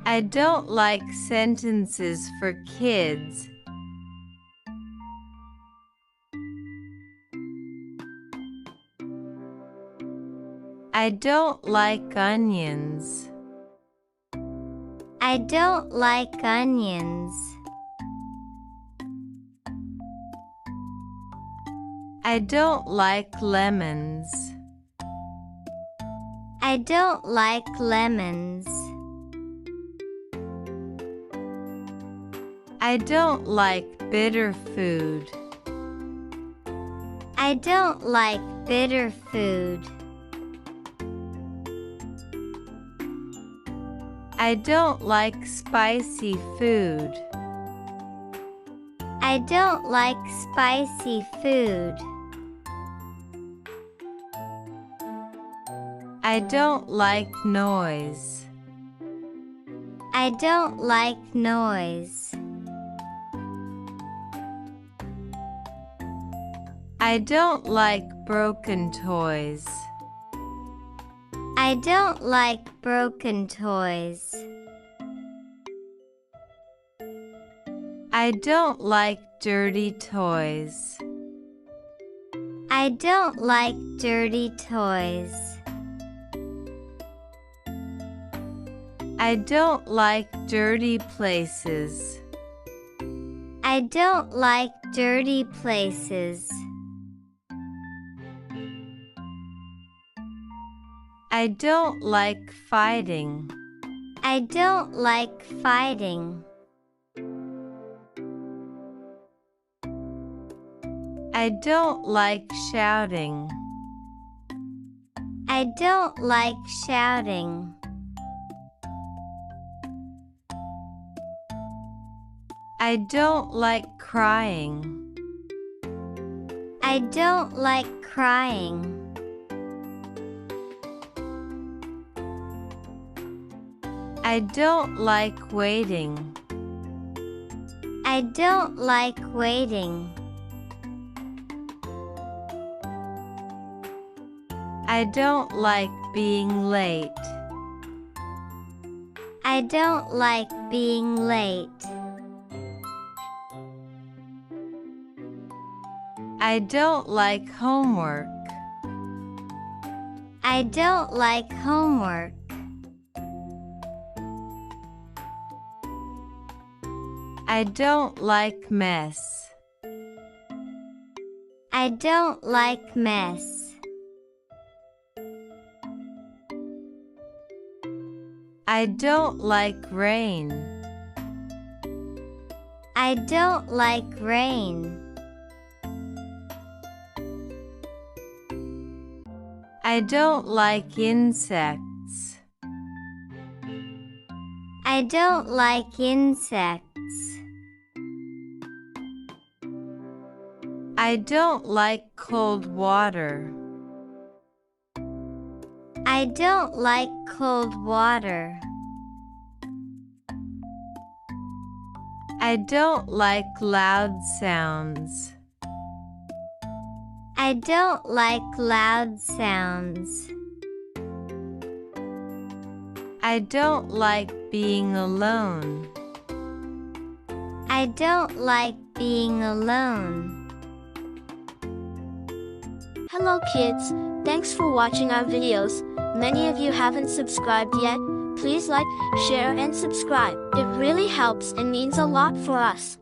I don't like sentences for kids. I don't like onions. I don't like onions. I don't like lemons. I don't like lemons. I don't like bitter food. I don't like bitter food. I don't like spicy food. I don't like spicy food. I don't like noise. I don't like noise. I don't like broken toys. I don't like broken toys. I don't like dirty toys. I don't like dirty toys. I don't like dirty places. I don't like dirty places. I don't like fighting. I don't like fighting. I don't like shouting. I don't like shouting. I don't like crying. I don't like crying. I don't like waiting. I don't like waiting. I don't like being late. I don't like being late. I don't like homework. I don't like homework. I don't like mess. I don't like mess. I don't like rain. I don't like rain. I don't like insects. I don't like insects. I don't like cold water. I don't like cold water. I don't like loud sounds. I don't like loud sounds. I don't like being alone. I don't like being alone. Hello kids, thanks for watching our videos. Many of you haven't subscribed yet. Please like, share and subscribe. It really helps and means a lot for us.